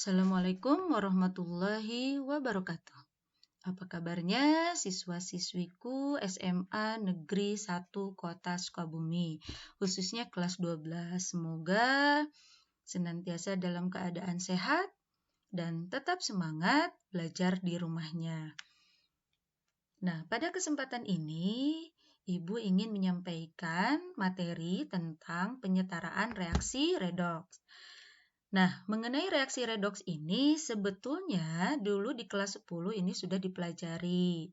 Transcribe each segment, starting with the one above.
Assalamualaikum warahmatullahi wabarakatuh. Apa kabarnya siswa-siswiku SMA Negeri 1 Kota Sukabumi, khususnya kelas 12. Semoga senantiasa dalam keadaan sehat dan tetap semangat belajar di rumahnya. Nah, pada kesempatan ini, Ibu ingin menyampaikan materi tentang penyetaraan reaksi redoks. Nah, mengenai reaksi redoks ini sebetulnya dulu di kelas 10 ini sudah dipelajari.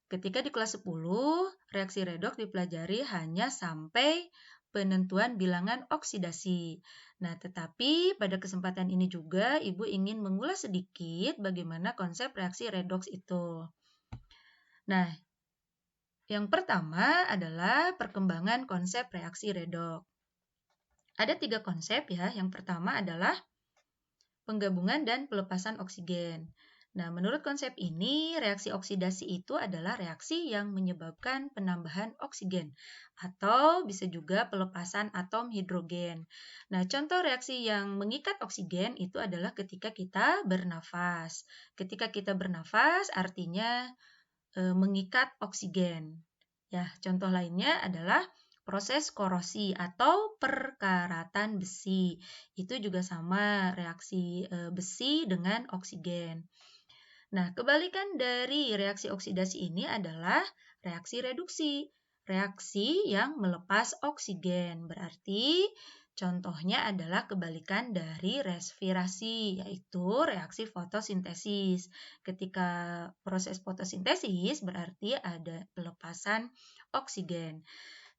Ketika di kelas 10, reaksi redoks dipelajari hanya sampai penentuan bilangan oksidasi. Nah, tetapi pada kesempatan ini juga Ibu ingin mengulas sedikit bagaimana konsep reaksi redoks itu. Nah, yang pertama adalah perkembangan konsep reaksi redoks. Ada 3 konsep ya. Yang pertama adalah penggabungan dan pelepasan oksigen. Nah, menurut konsep ini, reaksi oksidasi itu adalah reaksi yang menyebabkan penambahan oksigen atau bisa juga pelepasan atom hidrogen. Nah, contoh reaksi yang mengikat oksigen itu adalah ketika kita bernafas. Ketika kita bernafas artinya mengikat oksigen. Ya, contoh lainnya adalah proses korosi atau perkaratan besi. Itu juga sama reaksi besi dengan oksigen. Nah, kebalikan dari reaksi oksidasi ini adalah reaksi reduksi. Reaksi yang melepas oksigen. Berarti contohnya adalah kebalikan dari respirasi, yaitu reaksi fotosintesis. Ketika proses fotosintesis berarti ada pelepasan oksigen.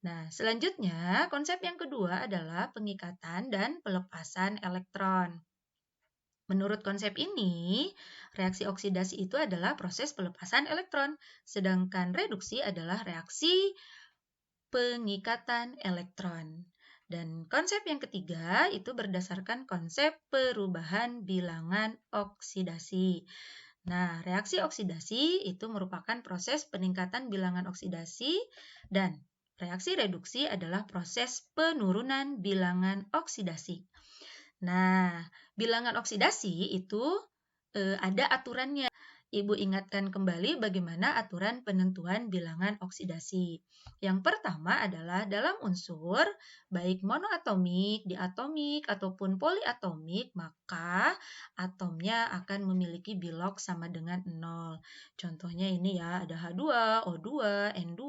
Nah, selanjutnya konsep yang kedua adalah pengikatan dan pelepasan elektron. Menurut konsep ini, reaksi oksidasi itu adalah proses pelepasan elektron, sedangkan reduksi adalah reaksi pengikatan elektron. Dan konsep yang ketiga itu berdasarkan konsep perubahan bilangan oksidasi. Nah, reaksi oksidasi itu merupakan proses peningkatan bilangan oksidasi dan reaksi reduksi adalah proses penurunan bilangan oksidasi. Nah, bilangan oksidasi itu ada aturannya. Ibu ingatkan kembali bagaimana aturan penentuan bilangan oksidasi. Yang pertama adalah dalam unsur, baik monoatomik, diatomik, ataupun poliatomik, maka atomnya akan memiliki bilog sama dengan 0. Contohnya ini ya, ada H2, O2, N2,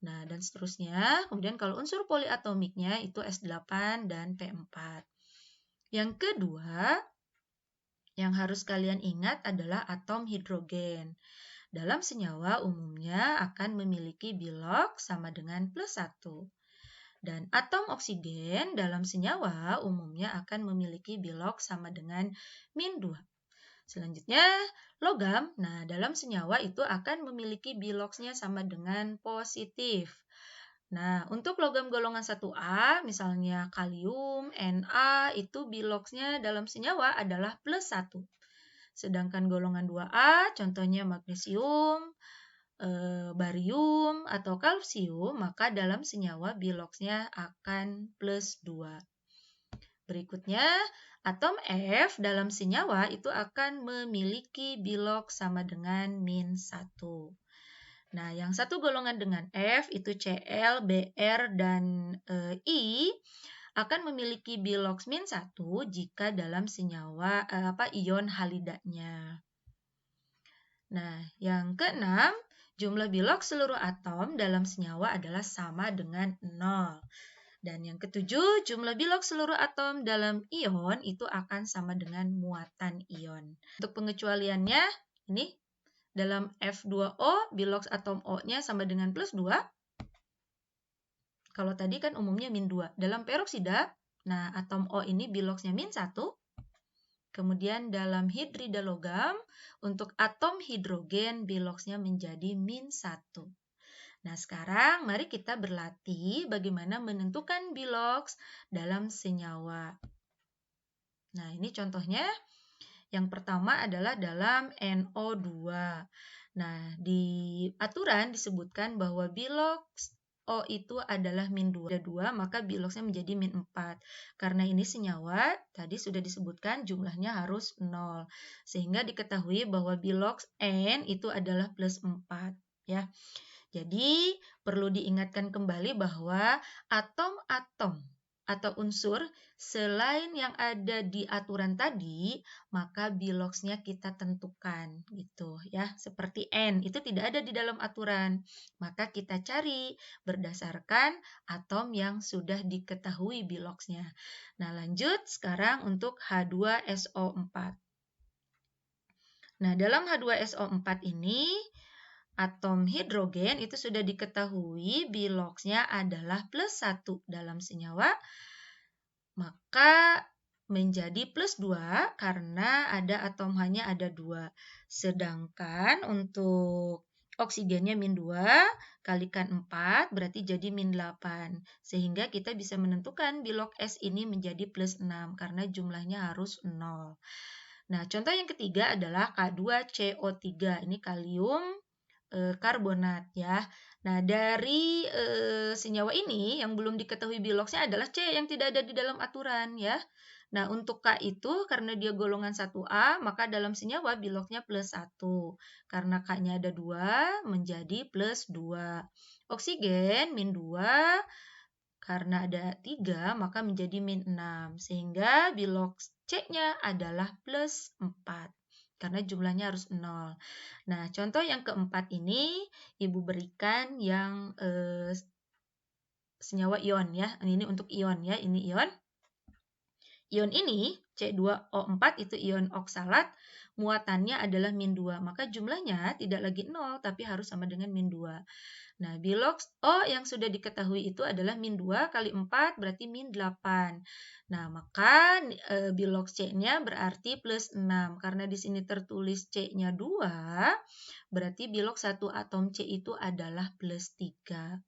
nah dan seterusnya. Kemudian kalau unsur poliatomiknya itu S8 dan P4. Yang kedua, yang harus kalian ingat adalah atom hidrogen. Dalam senyawa umumnya akan memiliki bilog sama dengan +1. Dan atom oksigen dalam senyawa umumnya akan memiliki bilog sama dengan -2. Selanjutnya, logam. Nah, dalam senyawa itu akan memiliki bilognya sama dengan positif. Nah, untuk logam golongan 1A, misalnya kalium, Na, itu bilognya dalam senyawa adalah +1. Sedangkan golongan 2A, contohnya magnesium, barium, atau kalsium, maka dalam senyawa bilognya akan +2. Berikutnya, atom F dalam senyawa itu akan memiliki bilog sama dengan -1. Nah, yang satu golongan dengan F itu Cl, Br, dan I akan memiliki bilog -1 jika dalam senyawa ion halidanya. Nah, yang keenam, jumlah bilog seluruh atom dalam senyawa adalah sama dengan 0. Dan yang ketujuh, jumlah bilog seluruh atom dalam ion itu akan sama dengan muatan ion. Untuk pengecualiannya, ini dalam F2O, bilog atom O-nya sama dengan +2. Kalau tadi kan umumnya -2. Dalam peroksida, nah atom O ini bilognya -1. Kemudian dalam hidrida logam, untuk atom hidrogen bilognya menjadi -1. Nah, sekarang mari kita berlatih bagaimana menentukan bilogs dalam senyawa. Nah, ini contohnya. Yang pertama adalah dalam NO2. Nah, di aturan disebutkan bahwa bilog O itu adalah min 2. Ada 2, maka biloxnya menjadi min 4. Karena ini senyawa, tadi sudah disebutkan jumlahnya harus 0. Sehingga diketahui bahwa bilox N itu adalah plus 4. Ya. Jadi, perlu diingatkan kembali bahwa atom-atom atau unsur selain yang ada di aturan tadi, maka biloxnya kita tentukan gitu ya. Seperti N itu tidak ada di dalam aturan, maka kita cari berdasarkan atom yang sudah diketahui biloxnya. Nah, lanjut sekarang untuk H2SO4. Nah, dalam H2SO4 ini atom hidrogen itu sudah diketahui biloxnya adalah plus 1 dalam senyawa, maka menjadi plus 2 karena ada atom hanya ada 2. Sedangkan untuk oksigennya min 2 kalikan 4 berarti jadi min 8. Sehingga kita bisa menentukan bilox S ini menjadi plus 6 karena jumlahnya harus 0. Nah, contoh yang ketiga adalah K2CO3. Ini kalium karbonat ya. Nah, dari senyawa ini yang belum diketahui biloxnya adalah C yang tidak ada di dalam aturan ya. Nah, untuk K itu karena dia golongan 1A, maka dalam senyawa biloxnya plus 1. Karena K-nya ada 2, menjadi plus 2. Oksigen min 2, karena ada 3, maka menjadi min 6. Sehingga bilox C-nya adalah plus 4. Karena jumlahnya harus 0. Nah, contoh yang keempat ini, Ibu berikan yang senyawa ion ya. Ini untuk ion ya, ini ion. Ion ini, C2O4 itu ion oksalat, muatannya adalah min 2. Maka jumlahnya tidak lagi 0, tapi harus sama dengan min 2. Nah, bilox O yang sudah diketahui itu adalah min 2 kali 4 berarti min 8. Nah, maka bilox C-nya berarti plus 6. Karena di sini tertulis C-nya 2, berarti bilox 1 atom C itu adalah plus 3.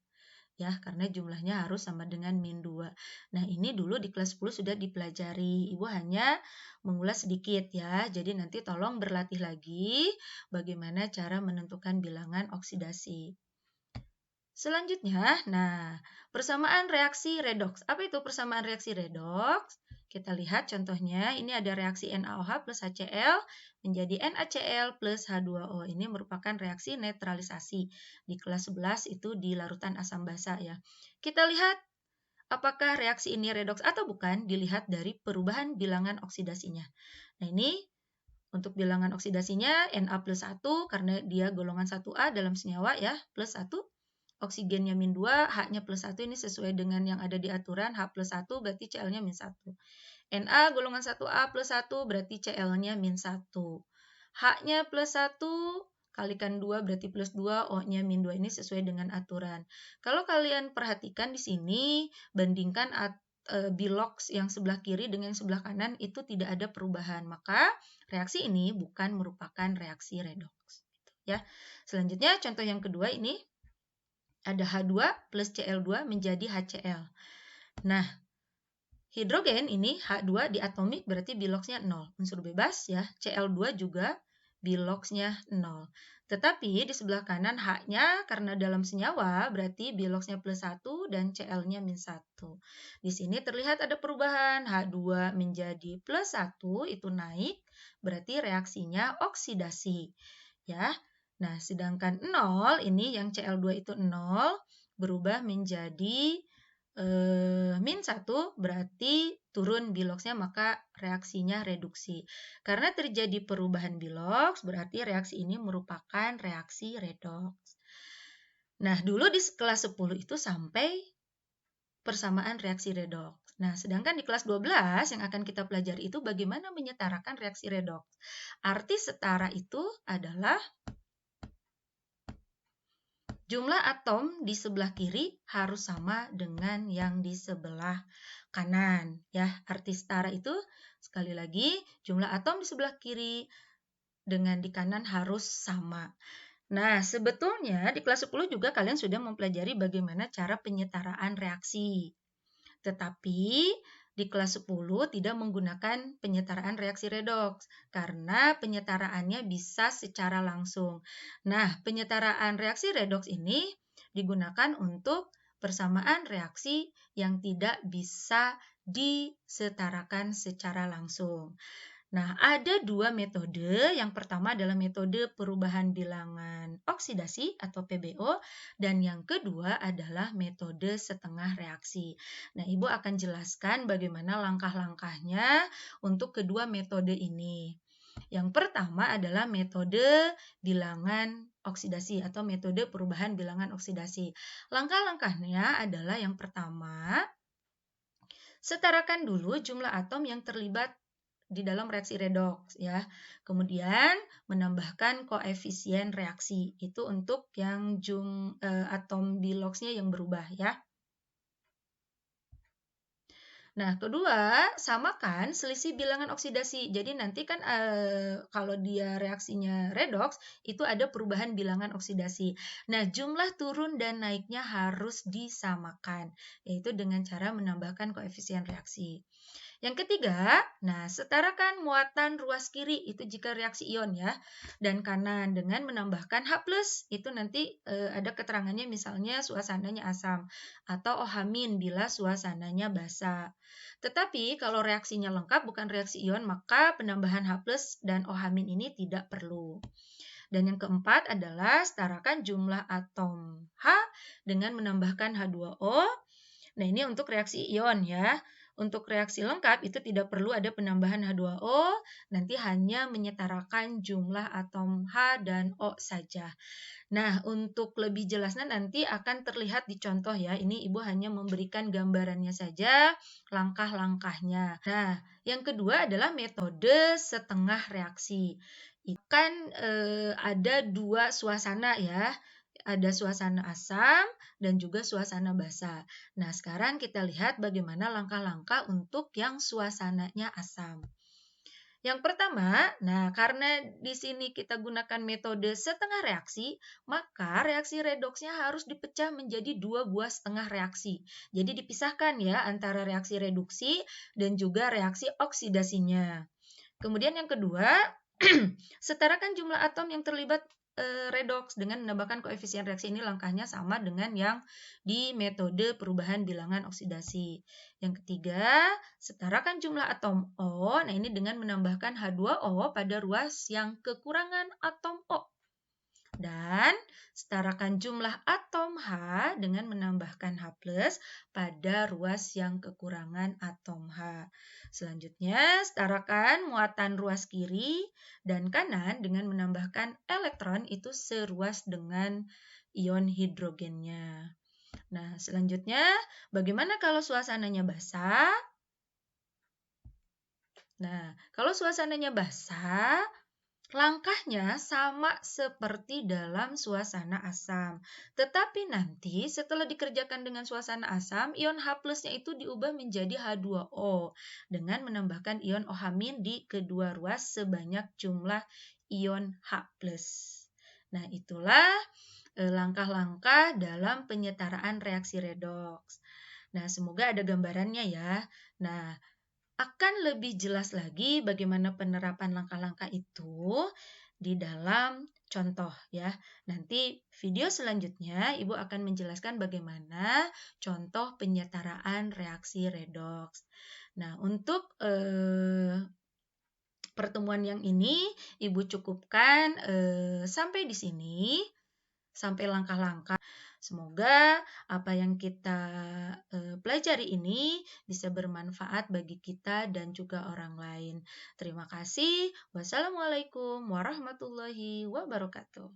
Ya, karena jumlahnya harus sama dengan min 2. Nah, ini dulu di kelas 10 sudah dipelajari. Ibu hanya mengulas sedikit ya. Jadi nanti tolong berlatih lagi bagaimana cara menentukan bilangan oksidasi. Selanjutnya, nah, persamaan reaksi redoks. Apa itu persamaan reaksi redoks? Kita lihat contohnya, ini ada reaksi NaOH plus HCl menjadi NaCl plus H2O. Ini merupakan reaksi netralisasi. Di kelas 11 itu di larutan asam basa ya. Kita lihat apakah reaksi ini redoks atau bukan, dilihat dari perubahan bilangan oksidasinya. Nah, ini untuk bilangan oksidasinya Na plus 1 karena dia golongan 1A dalam senyawa ya, plus 1. Oksigennya min 2, H-nya plus 1 ini sesuai dengan yang ada di aturan, H plus 1 berarti Cl-nya min 1. Na golongan 1A plus 1 berarti Cl-nya min 1. H-nya plus 1 kalikan 2 berarti plus 2, O-nya min 2 ini sesuai dengan aturan. Kalau kalian perhatikan di sini, bandingkan bilox yang sebelah kiri dengan yang sebelah kanan itu tidak ada perubahan. Maka reaksi ini bukan merupakan reaksi redoks. Ya. Selanjutnya contoh yang kedua ini. Ada H2 plus Cl2 menjadi HCl. Nah, hidrogen ini H2 diatomik berarti biloxnya 0. Unsur bebas ya, Cl2 juga biloxnya 0. Tetapi di sebelah kanan H-nya karena dalam senyawa berarti biloxnya plus 1 dan Cl-nya min 1. Di sini terlihat ada perubahan, H2 menjadi plus 1 itu naik, berarti reaksinya oksidasi. Ya. Nah, sedangkan 0 ini yang Cl2 itu 0 berubah menjadi min 1 berarti turun biloxnya maka reaksinya reduksi. Karena terjadi perubahan bilox berarti reaksi ini merupakan reaksi redoks. Nah, dulu di kelas 10 itu sampai persamaan reaksi redoks. Nah, sedangkan di kelas 12 yang akan kita pelajari itu bagaimana menyetarakan reaksi redoks. Arti setara itu adalah jumlah atom di sebelah kiri harus sama dengan yang di sebelah kanan. Ya, arti setara itu sekali lagi jumlah atom di sebelah kiri dengan di kanan harus sama. Nah, sebetulnya di kelas 10 juga kalian sudah mempelajari bagaimana cara penyetaraan reaksi. Tetapi di kelas 10 tidak menggunakan penyetaraan reaksi redoks karena penyetaraannya bisa secara langsung. Nah, penyetaraan reaksi redoks ini digunakan untuk persamaan reaksi yang tidak bisa disetarakan secara langsung. Nah, ada dua metode. Yang pertama adalah metode perubahan bilangan oksidasi atau PBO, dan yang kedua adalah metode setengah reaksi. Nah, Ibu akan jelaskan bagaimana langkah-langkahnya untuk kedua metode ini. Yang pertama adalah metode bilangan oksidasi atau metode perubahan bilangan oksidasi. Langkah-langkahnya adalah yang pertama, setarakan dulu jumlah atom yang terlibat di dalam reaksi redoks ya. Kemudian menambahkan koefisien reaksi. Itu untuk yang atom biloxnya yang berubah ya. Nah, kedua, samakan selisih bilangan oksidasi. Jadi nanti kan kalau dia reaksinya redoks, itu ada perubahan bilangan oksidasi. Nah, jumlah turun dan naiknya harus disamakan, yaitu dengan cara menambahkan koefisien reaksi. Yang ketiga, nah setarakan muatan ruas kiri itu jika reaksi ion ya, dan kanan dengan menambahkan H+, itu nanti ada keterangannya misalnya suasananya asam, atau OH- bila suasananya basa. Tetapi kalau reaksinya lengkap bukan reaksi ion, maka penambahan H+ dan OH- ini tidak perlu. Dan yang keempat adalah setarakan jumlah atom H dengan menambahkan H2O. Nah, ini untuk reaksi ion ya. Untuk reaksi lengkap itu tidak perlu ada penambahan H2O, nanti hanya menyetarakan jumlah atom H dan O saja. Nah, untuk lebih jelasnya nanti akan terlihat di contoh ya. Ini Ibu hanya memberikan gambarannya saja, langkah-langkahnya. Nah, yang kedua adalah metode setengah reaksi. Kan ada dua suasana ya. Ada suasana asam dan juga suasana basa. Nah, sekarang kita lihat bagaimana langkah-langkah untuk yang suasananya asam. Yang pertama, nah karena di sini kita gunakan metode setengah reaksi, maka reaksi redoksnya harus dipecah menjadi dua buah setengah reaksi. Jadi dipisahkan ya antara reaksi reduksi dan juga reaksi oksidasinya. Kemudian yang kedua, setarakan jumlah atom yang terlibat redoks dengan menambahkan koefisien reaksi. Ini langkahnya sama dengan yang di metode perubahan bilangan oksidasi. Yang ketiga, setarakan jumlah atom O. Nah, ini dengan menambahkan H2O pada ruas yang kekurangan atom O. Dan setarakan jumlah atom H dengan menambahkan H+ pada ruas yang kekurangan atom H. Selanjutnya, setarakan muatan ruas kiri dan kanan dengan menambahkan elektron itu seruas dengan ion hidrogennya. Nah, selanjutnya, bagaimana kalau suasananya basah? Nah, kalau suasananya basah, langkahnya sama seperti dalam suasana asam. Tetapi nanti setelah dikerjakan dengan suasana asam, ion H+-nya itu diubah menjadi H2O dengan menambahkan ion OH- di kedua ruas sebanyak jumlah ion H+. Nah, itulah langkah-langkah dalam penyetaraan reaksi redoks. Nah, semoga ada gambarannya ya. Nah, akan lebih jelas lagi bagaimana penerapan langkah-langkah itu di dalam contoh ya. Nanti video selanjutnya Ibu akan menjelaskan bagaimana contoh penyetaraan reaksi redoks. Nah, untuk pertemuan yang ini Ibu cukupkan sampai di sini, sampai langkah-langkah. Semoga apa yang kita pelajari ini bisa bermanfaat bagi kita dan juga orang lain. Terima kasih. Wassalamualaikum warahmatullahi wabarakatuh.